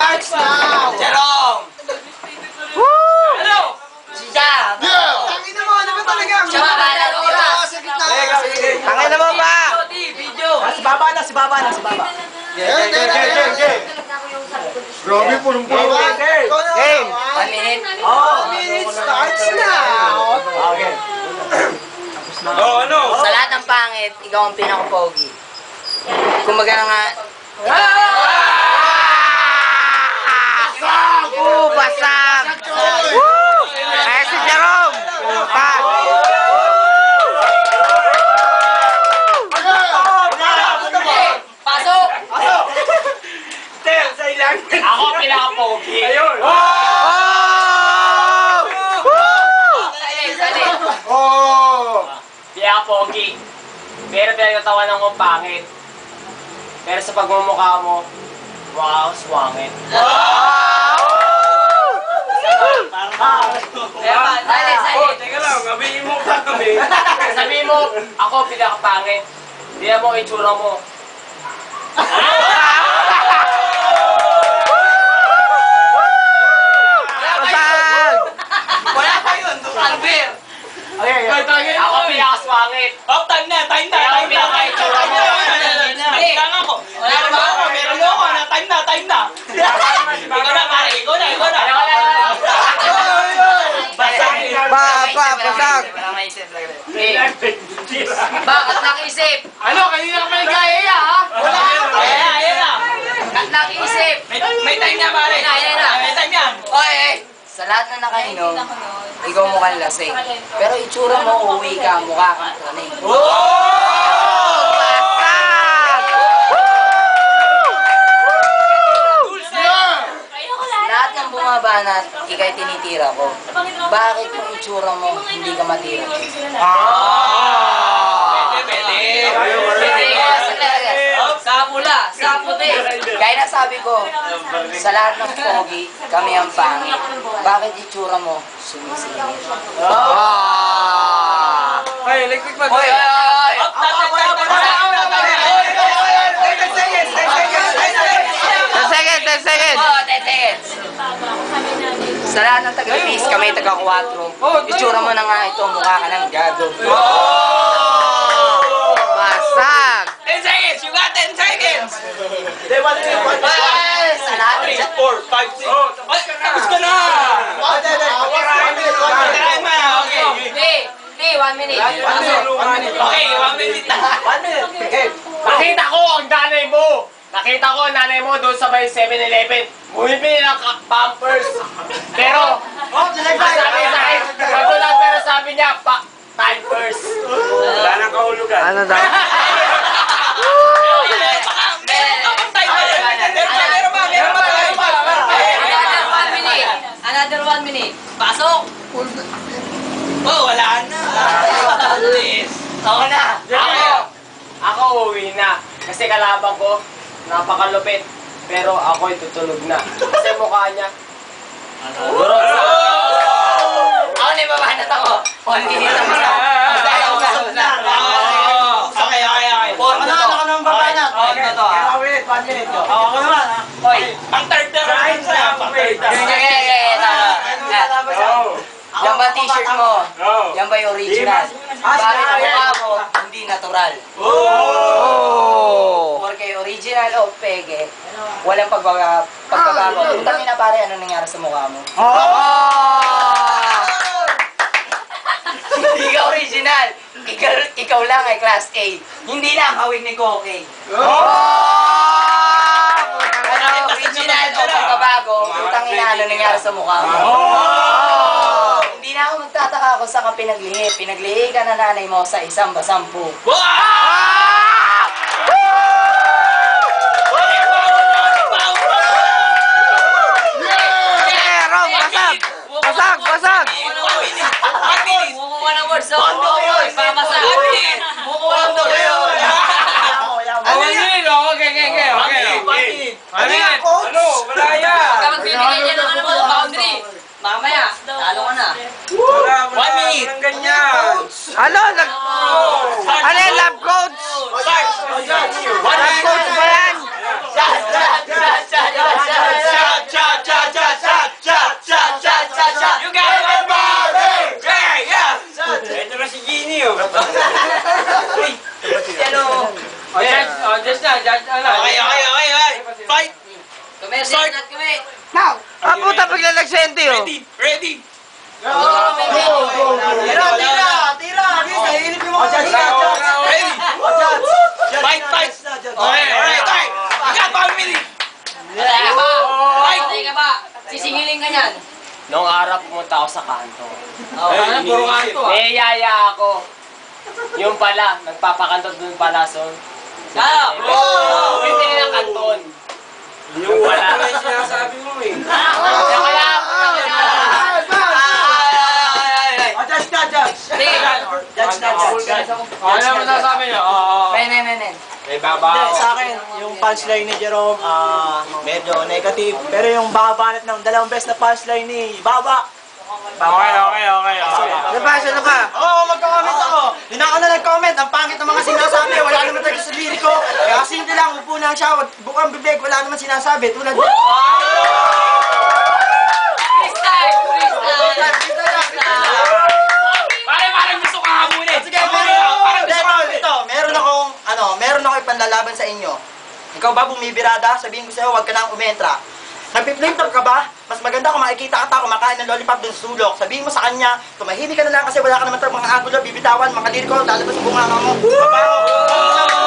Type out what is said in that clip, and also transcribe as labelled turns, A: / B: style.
A: starts now!
B: Jerome!
C: Woo!
B: Ano? Si Jam!
A: Tangin mo, ano ba talaga?
B: Siya ba ba?
A: Sa gitna.
C: Tangin naman ba?
B: Video!
A: Si Baba na, si Baba na, si Baba.
D: Grabe, punong-puno.
C: Game!
B: 1 minute?
A: Oh, it starts now!
C: Okay.
D: Oh, ano?
B: Sa lahat ng pangit, ikaw ang pinaka-pogi. Kumbaga nga...
C: Basag! Woo! Eh, si Jerome! Pa!
B: Pasok!
D: Tel, sa ilang.
B: Ako pinaka-pogi.
D: Ayun.
C: Oh! Woo!
B: Salin!
D: Oh!
E: Pinaka-pogi. Pero pinagtatawan ng pangit. Pero sa pagmumukha mo, mukha kang swangit.
B: Salin!
D: Teka lang, abihin mo ka kami.
E: Sabihin mo, ako pinaka-pangit. Hindi mo ang itsura mo.
C: Basag!
B: Wala pa yun! Albert!
E: Ako pinaka-swangit.
D: Time na.
E: Kaya ako pinaka-itsura mo.
D: Kailangan ko.
B: Wala na ba ako?
D: Meron mo ako na. Time na. Ikaw na, pare. Ikaw na.
C: Basag!
B: Wala maisip. Bakit nakisip?
D: Ano? Kanina ka pa nag-aaya, ha?
B: Wala ka.
D: Ayan na.
B: Bakit nakisip?
D: May time na, pare.
B: Ayan na.
D: May time yan.
B: Oy! Sa lahat na nakainom, ikaw mukhang lasing. Pero itsura mo, uwi ka, mukha kang tunay. Lahat ng bumabanat, ikay tinitira ko. Bakit yung itsura mo, hindi ka matira? Sa puti. Kaya nasabi ko, sa lahat ng pogi, kami ang pangit. Bakit itsura mo, sumisingit?
D: Ay, electric ba?
B: Hoy!
C: 10 seconds!
B: Oh, 10 seconds. Sa lahat ng taga-Ibis, kami taga-4. Itsura mo na nga ito, mukha ka ng gado.
C: Basag!
D: 10 seconds! You got 10 seconds!
B: Ay, sa lahat ng
D: 3, 4, 5, 6. Ay, tapos ka na!
B: Hey, 1 minute.
D: Okay, 1 minute na.
E: Nakita ko ang nanay mo. Nakita ko ang nanay mo doon sa may 7-Eleven. Bumibili ng Pampers. Pero, sabi sa akin, magulang pero sabi niya, Pampers.
D: Wala nang kahulugan.
C: Ano daw?
B: Another 1 minute. Pasok!
D: Oh, wala na.
B: Ako na.
E: Ako uwi na. Kasi kalaban ko, napakalupit. Pero ako'y tutulog na. Kasi mukha niya. Durog sa...
B: Ako na ibabanat ako. 1 minute ako na.
D: Okay.
A: Ano nang babanat?
D: Okay, to.
A: 1 minute ko.
D: Ako naman, ha?
B: Hoy.
D: Pang third na round sa'yo. Pang third na.
B: Yan ba t-shirt mo?
D: Oh.
B: Yan ba yung original? Bakit ang mukha mo, hindi natural?
C: Oh!
B: Porque original o pege, walang pagbabago. Utangin na pare, ano nangyari sa mukha mo? Hindi ka original. Ikaw lang ay class A. Hindi lang hawig ni Koke. Ano original o pagbabago, utangin na ano nangyari sa mukha mo? Hindi na ako magtataka kung saan ka pinaglihi. Pinaglihi ka na nanay mo sa isang basampu.
C: Basag!
B: Mukha ng words. Pamasa. Mukha ng
D: Ano? Wala yan.
B: Kapag bibigyan niya ng ano mo, boundary. Mamaya, talo ka na.
D: Wala.
B: 1 minute.
D: Walang ganyan.
C: Ano? Ano yung love coach? Love coach ba yan?
B: Shot!
D: Start.
C: Now! Ah, puta, bigla nagsente, oh.
D: Ready. Ready.
A: Tira, tira, tira. Nahihilip yung mga judge.
D: Ready. Fight, fight. Okay, alright, alright. Agad, family.
B: Sisingilin ka niyan.
E: Noong araw pumunta ako sa kanto.
D: Puro kanto ah.
E: May yaya ako. Yung pala, nagpapakanto dun pala, so. Hindi na kanton. Yung pala.
D: Ano yung sinasabi mo eh?
E: Yung pala.
A: Judge na, judge. Judge na, judge.
D: Ano naman nasabi niyo?
B: Men.
D: May
A: Hindi,
D: baba
A: sa akin, yung punchline ni Jerome, medyo negative. Pero yung babanat ng dalawang best na punchline ni Baba.
D: Okay.
C: Nabasa na ka?
A: Oo, magka-comment ako. Hindi na ako na nag-comment. Ang pangit ng mga sinasabi. Wala naman tayo sa liriko. Kaya simple lang, upo na siya. Bukang bibig, wala naman sinasabi. Tulad
D: Parang gusto ka hamunin.
A: Sige, meron akong ipanlalaban sa inyo. Ikaw ba bumibirada? Sabihin ko sa'yo, huwag ka nang umentra. Nagpi-flame top ka ba? Mas maganda kung makikita ka kumakain ng lollipop dun sa sulok. Sabihin mo sa kanya, tumahimik ka na lang kasi wala ka naman mga angulo, bibitawan, mga liriko, lalabas ang bunganga mo. Mabaho.